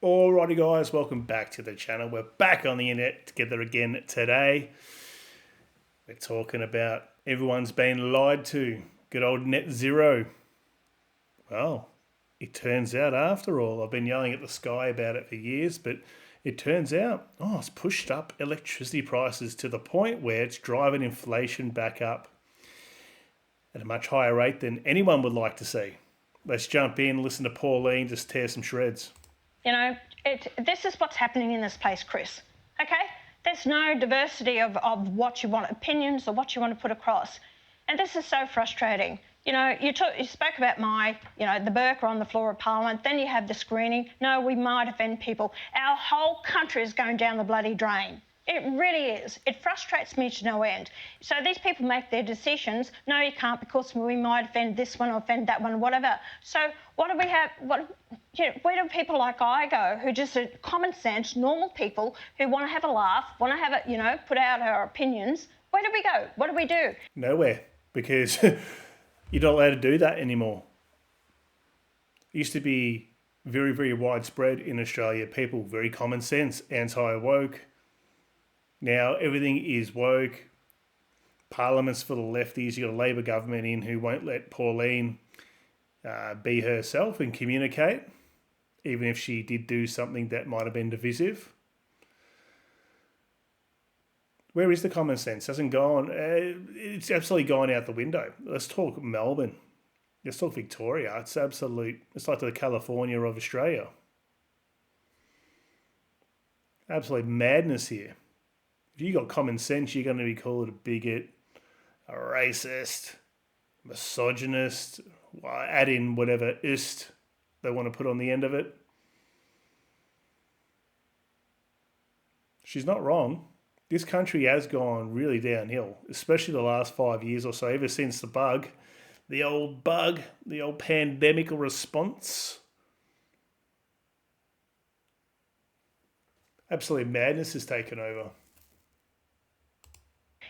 Alrighty guys, welcome back to the channel. We're back on the internet together again today. We're talking about everyone's been lied to. Good old net zero. Well, it turns out after all, I've been yelling at the sky about it for years, but it turns out, it's pushed up electricity prices to the point where it's driving inflation back up at a much higher rate than anyone would like to see. Let's jump in, listen to Pauline just tear some shreds. You know, this is what's happening in this place, Chris, okay? There's no diversity of what you want, opinions or what you want to put across. And this is so frustrating. You know, you spoke about the burqa on the floor of Parliament, then you have the screening. No, we might offend people. Our whole country is going down the bloody drain. It really is. It frustrates me to no end. So these people make their decisions. No, you can't because we might offend this one or offend that one, whatever. So what do we have? Where do people like I go, who just are common sense, normal people who want to have a laugh, want to have a, put out our opinions? Where do we go? What do we do? Nowhere, because you're not allowed to do that anymore. It used to be very, very widespread in Australia. People, very common sense, anti-woke. Now everything is woke. Parliament's for the lefties. You've got a Labor government in who won't let Pauline be herself and communicate, even if she did do something that might have been divisive. Where is the common sense? Hasn't gone. It's absolutely gone out the window. Let's talk Melbourne. Let's talk Victoria. It's absolute. It's like the California of Australia. Absolute madness here. If you got common sense, you're going to be called a bigot, a racist, misogynist, add in whatever "ist" they want to put on the end of it. She's not wrong. This country has gone really downhill, especially the last 5 years or so, ever since the old pandemic response. Absolute madness has taken over.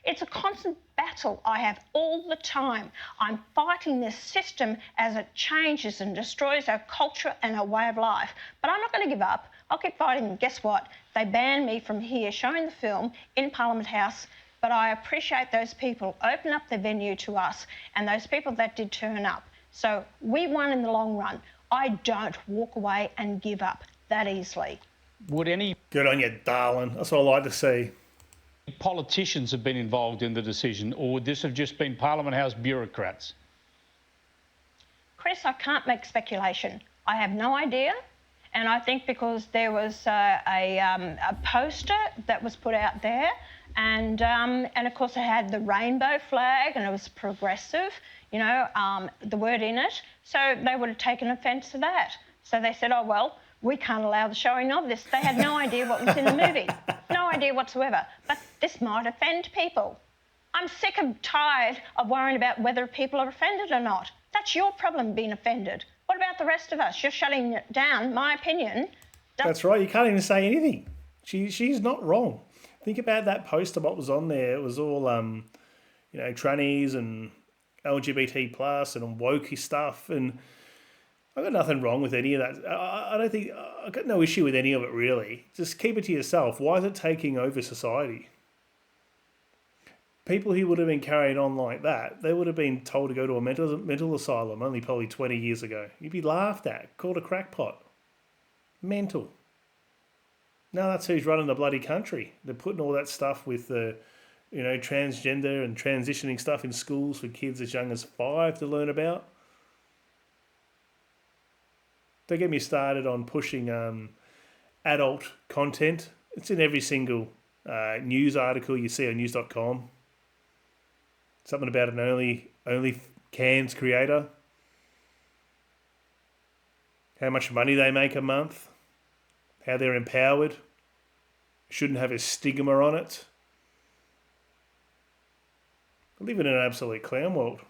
It's a constant battle I have all the time. I'm fighting this system as it changes and destroys our culture and our way of life. But I'm not going to give up. I'll keep fighting. And guess what? They banned me from here showing the film in Parliament House. But I appreciate those people open up the venue to us and those people that did turn up. So we won in the long run. I don't walk away and give up that easily. Good on you, darling. That's what I like to see. Politicians have been involved in the decision, or would this have just been Parliament House bureaucrats? Chris, I can't make speculation. I have no idea. And I think because there was a poster that was put out there and of course it had the rainbow flag and it was progressive, the word in it. So they would have taken offence to that. So they said, oh, well, we can't allow the showing of this. They had no idea what was in the movie. No idea whatsoever. But this might offend people. I'm sick and tired of worrying about whether people are offended or not. That's your problem, being offended. What about the rest of us? You're shutting down my opinion. That's right. You can't even say anything. She's not wrong. Think about that poster, what was on there. It was all, trannies and LGBT plus and wokey stuff. And I've got nothing wrong with any of that. I've got no issue with any of it, really. Just keep it to yourself. Why is it taking over society? People who would have been carried on like that, they would have been told to go to a mental asylum only probably 20 years ago. You'd be laughed at, called a crackpot. Mental. Now that's who's running the bloody country. They're putting all that stuff with the, transgender and transitioning stuff in schools for kids as young as 5 to learn about. Don't get me started on pushing adult content. It's in every single news article you see on news.com. Something about an only cans creator. How much money they make a month. How they're empowered. Shouldn't have a stigma on it. We live in an absolute clown world.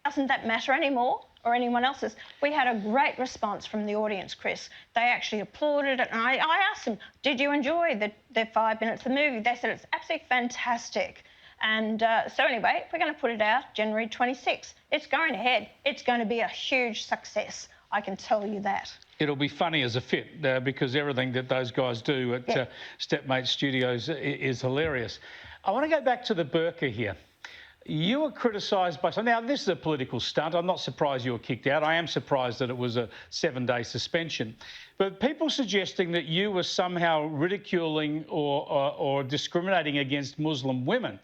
Doesn't that matter anymore, or anyone else's? We had a great response from the audience, Chris. They actually applauded it, and I asked them, did you enjoy the 5 minutes of the movie? They said it's absolutely fantastic. And so anyway, we're going to put it out January 26th. It's going ahead. It's going to be a huge success. I can tell you that. It'll be funny as a fit because everything that those guys do at Stepmate Studios is hilarious. I want to go back to the burqa here. You were criticised by some. Now, this is a political stunt. I'm not surprised you were kicked out. I am surprised that it was a 7-day suspension. But people suggesting that you were somehow ridiculing or discriminating against Muslim women.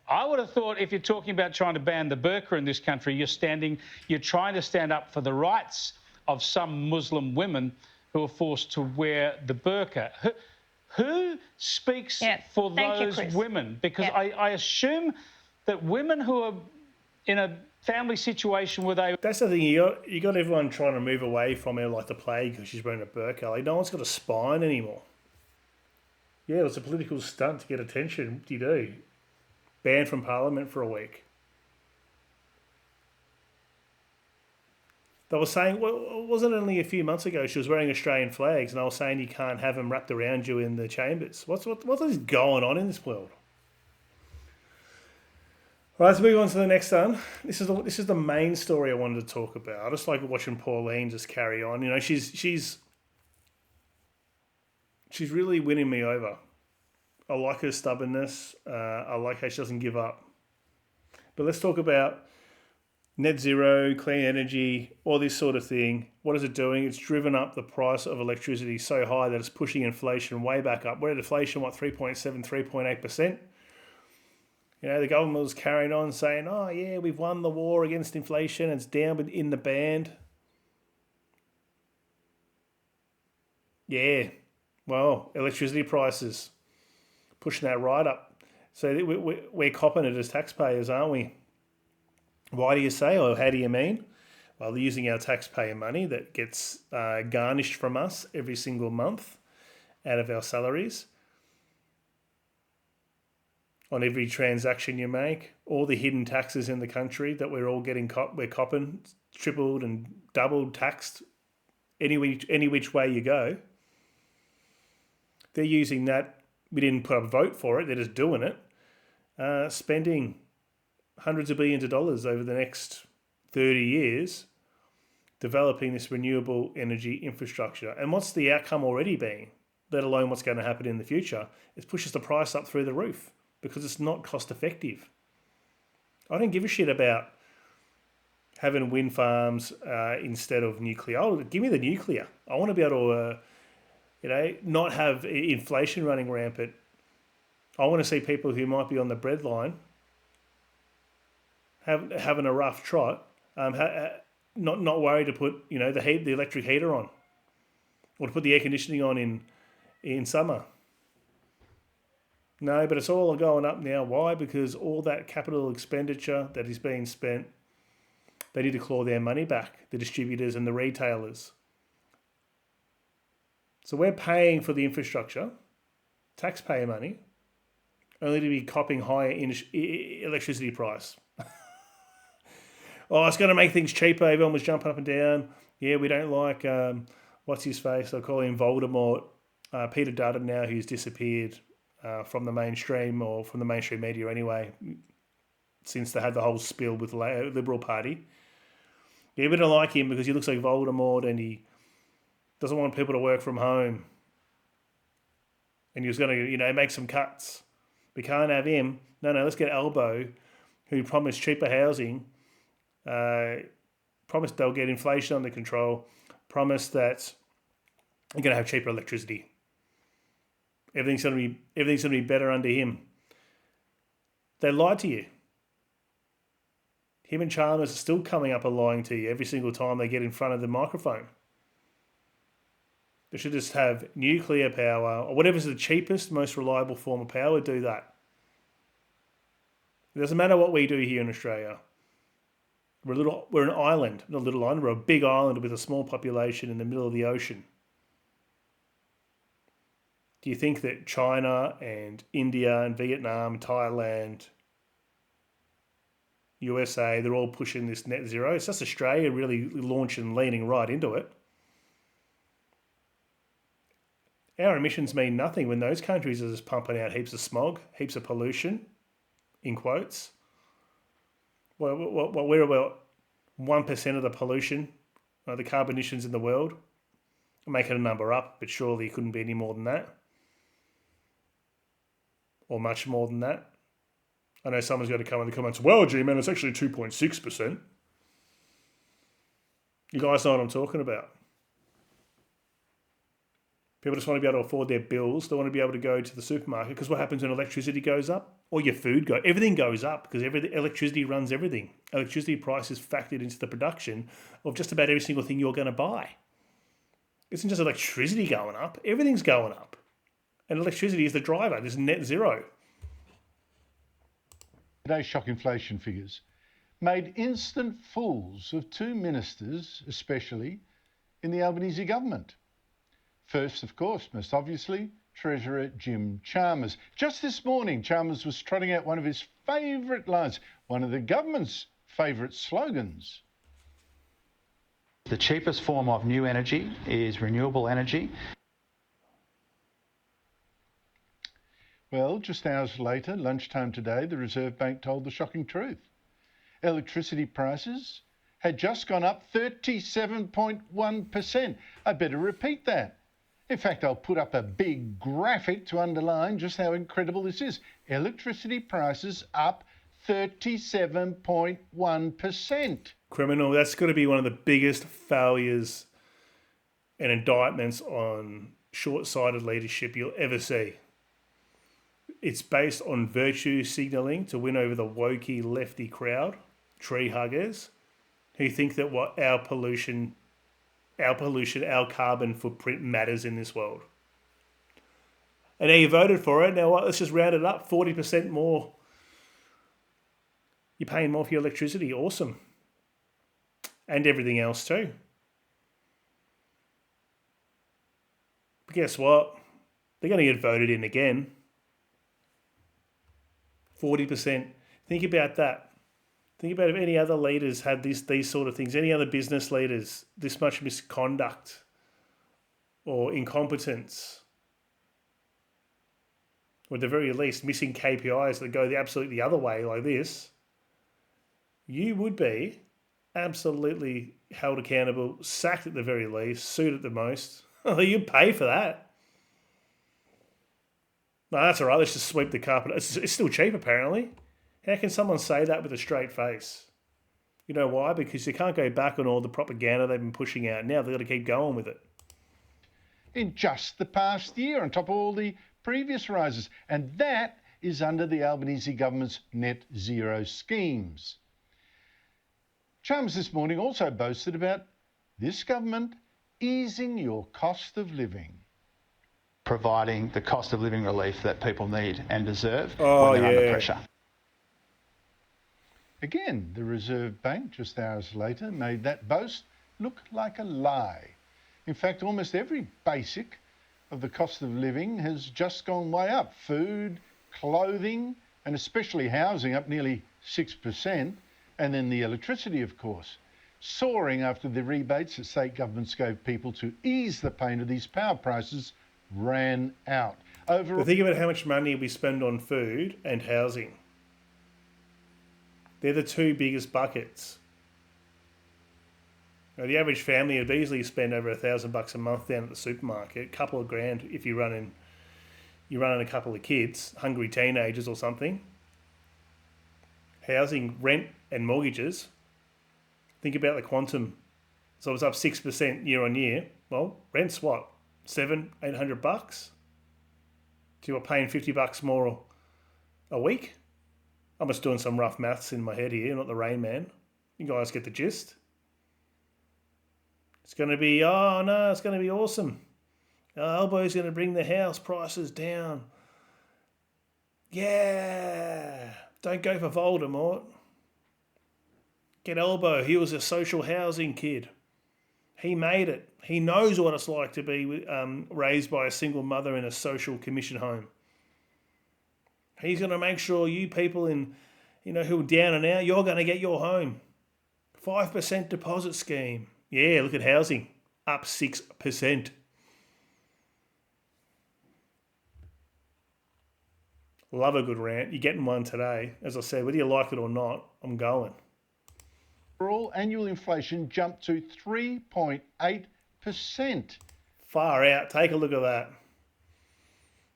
I would have thought if you're talking about trying to ban the burqa in this country, you're trying to stand up for the rights of some Muslim women who are forced to wear the burqa. Who speaks for those women? Because I assume that women who are in a family situation where they... That's the thing, you got everyone trying to move away from her like the plague because she's wearing a burqa. Like, no one's got a spine anymore. Yeah, it's a political stunt to get attention. What do you do? Banned from Parliament for a week. They were saying, well, wasn't it only a few months ago she was wearing Australian flags and I was saying you can't have them wrapped around you in the chambers. What is going on in this world? Right, let's move on to the next one. This is the main story I wanted to talk about. I just like watching Pauline just carry on. You know, she's really winning me over. I like her stubbornness. I like how she doesn't give up. But let's talk about net zero, clean energy, all this sort of thing. What is it doing? It's driven up the price of electricity so high that it's pushing inflation way back up. We're at inflation, 3.7, 3.8%. You know, the government was carrying on saying, oh, yeah, we've won the war against inflation. It's down in the band. Yeah, well, electricity prices, pushing that right up. So we're copping it as taxpayers, aren't we? Why do you say, or how do you mean? Well, they're using our taxpayer money that gets garnished from us every single month out of our salaries. On every transaction you make, all the hidden taxes in the country that we're all getting, we're copping, tripled and doubled taxed any which way you go. They're using that. We didn't put up a vote for it. They're just doing it. Spending hundreds of billions of dollars over the next 30 years developing this renewable energy infrastructure. And what's the outcome already been, let alone what's going to happen in the future? It pushes the price up through the roof because it's not cost effective. I don't give a shit about having wind farms instead of nuclear. Oh, give me the nuclear. I want to be able to, not have inflation running rampant. I want to see people who might be on the breadline having a rough trot, not worried to put the electric heater on, or to put the air conditioning on in summer. No, but it's all going up now. Why? Because all that capital expenditure that is being spent, they need to claw their money back, the distributors and the retailers. So we're paying for the infrastructure, taxpayer money, only to be copping higher electricity price. Oh, it's going to make things cheaper. Everyone was jumping up and down. Yeah, we don't like, what's his face? They'll call him Voldemort. Peter Dutton now, who's disappeared from the mainstream, or from the mainstream media anyway, since they had the whole spill with the Liberal Party. Yeah, we don't like him because he looks like Voldemort and he doesn't want people to work from home. And he was going to, make some cuts. We can't have him. No, let's get Albo, who promised cheaper housing, promised they'll get inflation under control, promised that you're going to have cheaper electricity. Everything's going to be better under him. They lied to you. Him and Chalmers are still coming up and lying to you every single time they get in front of the microphone. They should just have nuclear power, or whatever's the cheapest, most reliable form of power, do that. It doesn't matter what we do here in Australia. We're an island, not a little island, we're a big island with a small population in the middle of the ocean. Do you think that China and India and Vietnam, Thailand, USA, they're all pushing this net zero? It's just Australia really launching, leaning right into it. Our emissions mean nothing when those countries are just pumping out heaps of smog, heaps of pollution, in quotes. Well, we're about 1% of the pollution The carbon emissions in the world. I'm making a number up, but surely it couldn't be any more than that. Or much more than that. I know someone's got to come in the comments, well, G-Man, it's actually 2.6%. You guys know what I'm talking about. People just want to be able to afford their bills. They want to be able to go to the supermarket, because what happens when electricity goes up? Or your food goes, everything goes up, because electricity runs everything. Electricity price is factored into the production of just about every single thing you're going to buy. It isn't just electricity going up, everything's going up. And electricity is the driver. There's net zero. Today's shock inflation figures made instant fools of two ministers, especially in the Albanese government. First, of course, most obviously, Treasurer Jim Chalmers. Just this morning, Chalmers was trotting out one of his favourite lines, one of the government's favourite slogans. The cheapest form of new energy is renewable energy. Well, just hours later, lunchtime today, the Reserve Bank told the shocking truth. Electricity prices had just gone up 37.1%. I better repeat that. In fact, I'll put up a big graphic to underline just how incredible this is. Electricity prices up 37.1%. Criminal. That's got to be one of the biggest failures and indictments on short-sighted leadership you'll ever see. It's based on virtue signalling to win over the wokey lefty crowd, tree huggers, who think that what our carbon footprint matters in this world. And now you voted for it. Now what? Let's just round it up. 40% more. You're paying more for your electricity. Awesome. And everything else too. But guess what? They're going to get voted in again. 40%. Think about that. Think about if any other leaders had these sort of things, any other business leaders, this much misconduct or incompetence, or at the very least missing KPIs that go absolutely the other way like this, you would be absolutely held accountable, sacked at the very least, sued at the most. You'd pay for that. No, that's all right. Let's just sweep the carpet. It's still cheap, apparently. How can someone say that with a straight face? You know why? Because you can't go back on all the propaganda they've been pushing out. Now they've got to keep going with it. In just the past year, on top of all the previous rises. And that is under the Albanese government's net zero schemes. Chalmers this morning also boasted about this government easing your cost of living. Providing the cost of living relief that people need and deserve Oh, when they're under yeah. pressure. Again, the Reserve Bank, just hours later, made that boast look like a lie. In fact, almost every basic of the cost of living has just gone way up. Food, clothing, and especially housing up nearly 6%. And then the electricity, of course, soaring after the rebates that state governments gave people to ease the pain of these power prices ran out. But think about how much money we spend on food and housing. They're the two biggest buckets. Now, the average family would easily spend over $1,000 a month down at the supermarket, a couple of grand if you're running a couple of kids, hungry teenagers or something. Housing, rent and mortgages. Think about the quantum. So it's up 6% year on year. Well, rent's what? $700-800? So you're paying $50 more a week? I'm just doing some rough maths in my head here, not the Rain Man. You guys get the gist. It's going to be, it's going to be awesome. Elbow's going to bring the house prices down. Yeah. Don't go for Voldemort. Get Elbow. He was a social housing kid. He made it. He knows what it's like to be raised by a single mother in a social commission home. He's going to make sure you people who are down and out, you're going to get your home. 5% deposit scheme. Yeah, look at housing. Up 6%. Love a good rant. You're getting one today. As I said, whether you like it or not, I'm going. Overall annual inflation jumped to 3.8%. Far out. Take a look at that.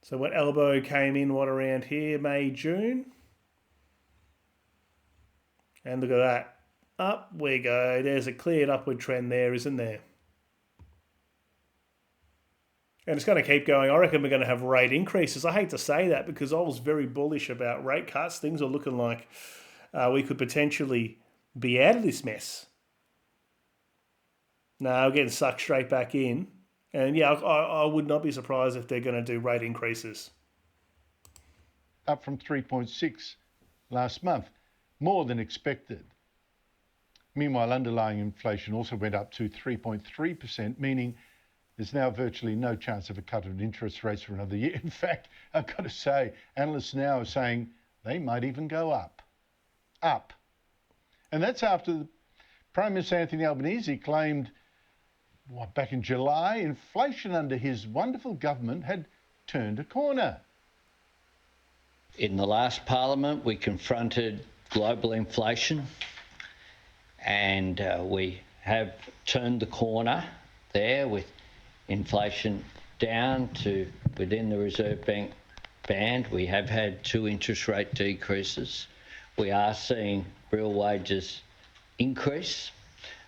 So what elbow came in, what, around here, May, June? And look at that. Up we go. There's a cleared upward trend there, isn't there? And it's going to keep going. I reckon we're going to have rate increases. I hate to say that because I was very bullish about rate cuts. Things are looking like we could potentially be out of this mess. No, we're getting sucked straight back in. And yeah, I would not be surprised if they're going to do rate increases. Up from 3.6 last month, more than expected. Meanwhile, underlying inflation also went up to 3.3%, meaning there's now virtually no chance of a cut of interest rates for another year. In fact, I've got to say, analysts now are saying they might even go up. Up. And that's after Prime Minister Anthony Albanese claimed, back in July, inflation under his wonderful government had turned a corner. In the last parliament, we confronted global inflation and we have turned the corner there with inflation down to within the Reserve Bank band. We have had 2 interest rate decreases. We are seeing real wages increase.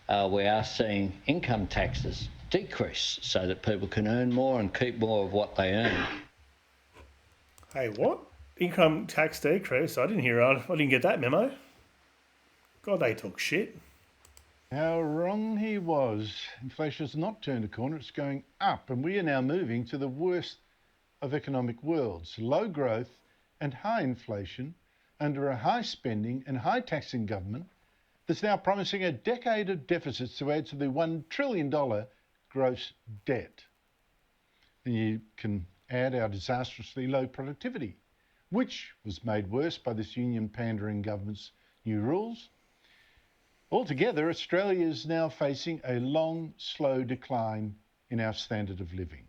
We are seeing income taxes decrease so that people can earn more and keep more of what they earn. Hey, what? Income tax decrease? I didn't hear. I didn't get that memo. God, they talk shit. How wrong he was. Inflation has not turned a corner, it's going up, and we are now moving to the worst of economic worlds. Low growth and high inflation under a high spending and high taxing government that's now promising a decade of deficits to add to the $1 trillion gross debt. And you can add our disastrously low productivity, which was made worse by this union pandering government's new rules. Altogether, Australia is now facing a long, slow decline in our standard of living.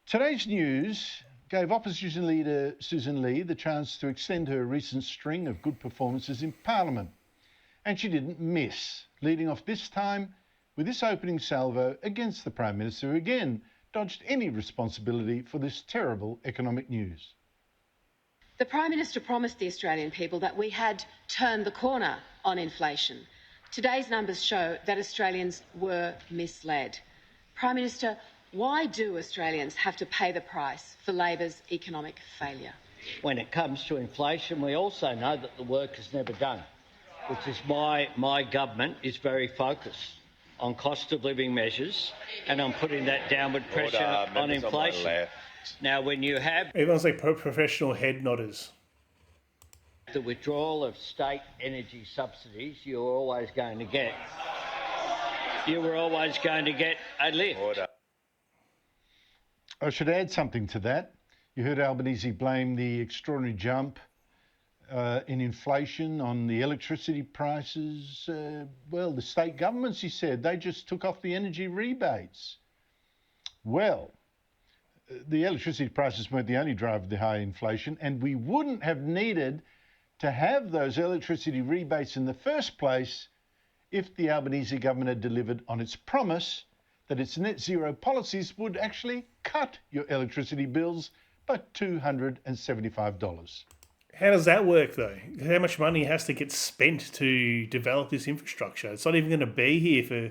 Today's news gave Opposition Leader Susan Lee the chance to extend her recent string of good performances in Parliament. And she didn't miss, leading off this time with this opening salvo against the Prime Minister, who again dodged any responsibility for this terrible economic news. The Prime Minister promised the Australian people that we had turned the corner on inflation. Today's numbers show that Australians were misled. Prime Minister, why do Australians have to pay the price for Labor's economic failure? When it comes to inflation, we also know that the work is never done, which is why my government is very focused on cost of living measures and on putting that downward pressure on inflation. Now, when you have Everyone's like professional head nodders. the withdrawal of state energy subsidies, you were always going to get a lift. I should add something to that. You heard Albanese blame the extraordinary jump in inflation on the electricity prices. Well, the state governments, he said, they just took off the energy rebates. Well, the electricity prices weren't the only driver of the high inflation, and we wouldn't have needed to have those electricity rebates in the first place if the Albanese government had delivered on its promise that its net zero policies would actually cut your electricity bills by $275. How does that work, though? How much money has to get spent to develop this infrastructure? It's not even going to be here for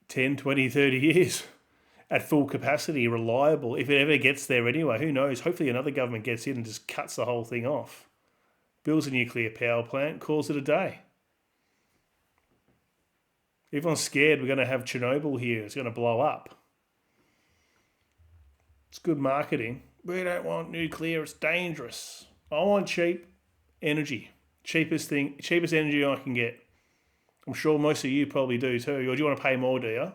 10, 20, 30 years at full capacity, reliable. If it ever gets there anyway, who knows? Hopefully another government gets in and just cuts the whole thing off. Builds a nuclear power plant, calls it a day. Everyone's scared we're going to have Chernobyl here. It's going to blow up. It's good marketing. We don't want nuclear. It's dangerous. I want cheap energy. Cheapest energy I can get. I'm sure most of you probably do too. Or do you want to pay more, do you?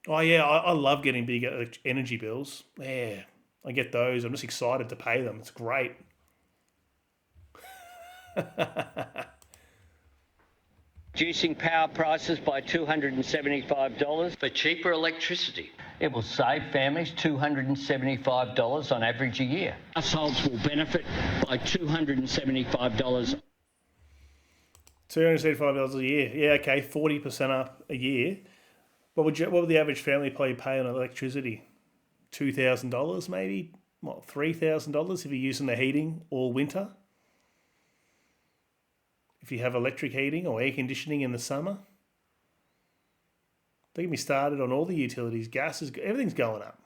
Oh yeah, I love getting big energy bills. Yeah, I get those. I'm just excited to pay them. It's great. Reducing power prices by $275 for cheaper electricity. It will save families $275 on average a year. Households will benefit by $275. $275 a year. Yeah, okay, 40% up a year. What would the average family pay on electricity? $2,000 maybe? What, $3,000 if you're using the heating all winter? If you have electric heating or air conditioning in the summer? Don't get me started on all the utilities. Everything's going up.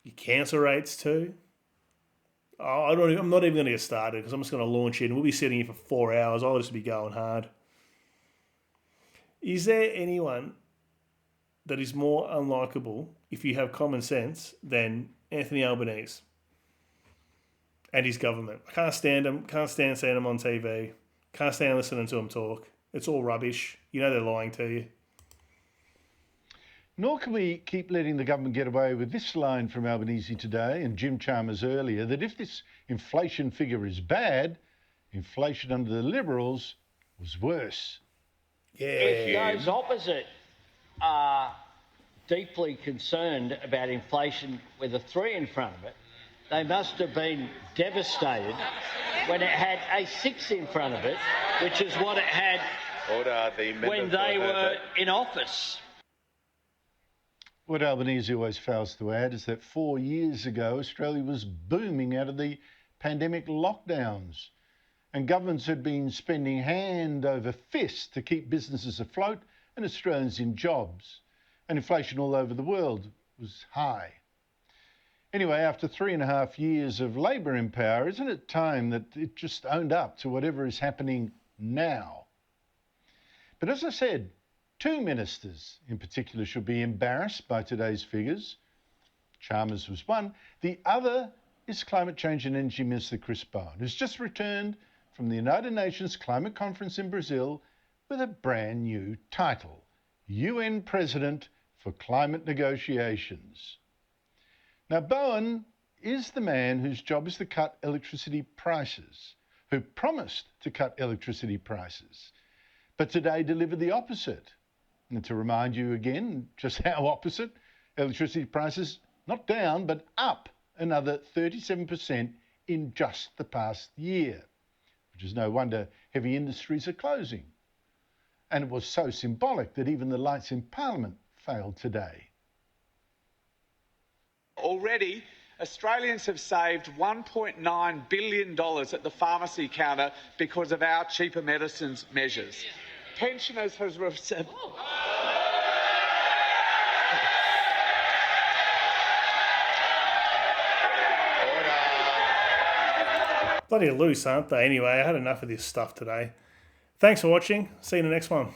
Your cancer rates too. Oh, I'm not even going to get started because I'm just going to launch in. We'll be sitting here for 4 hours. I'll just be going hard. Is there anyone that is more unlikable if you have common sense than Anthony Albanese and his government? I can't stand him. Can't stand seeing him on TV. Can't stand listening to him talk. It's all rubbish. You know they're lying to you. Nor can we keep letting the government get away with this line from Albanese today and Jim Chalmers earlier, that if this inflation figure is bad, inflation under the Liberals was worse. Yeah. If those opposite are deeply concerned about inflation with a 3 in front of it, they must have been devastated when it had a 6 in front of it, which is what it had when they were in office. What Albanese always fails to add is that 4 years ago, Australia was booming out of the pandemic lockdowns, and governments had been spending hand over fist to keep businesses afloat and Australians in jobs, and inflation all over the world was high. Anyway, after 3.5 years of Labor in power, isn't it time that it just owned up to whatever is happening now? But as I said, 2 ministers in particular should be embarrassed by today's figures. Chalmers was one. The other is Climate Change and Energy Minister Chris Bowen, who's just returned from the United Nations Climate Conference in Brazil with a brand new title, UN President for Climate Negotiations. Now, Bowen is the man whose job is to cut electricity prices, who promised to cut electricity prices, but today delivered the opposite. And to remind you again just how opposite, electricity prices not down but up another 37% in just the past year, which is no wonder heavy industries are closing. And it was so symbolic that even the lights in Parliament failed today. Already, Australians have saved $1.9 billion at the pharmacy counter because of our cheaper medicines measures. Pensioners have received... Bloody loose, aren't they? Anyway, I had enough of this stuff today. Thanks for watching. See you in the next one.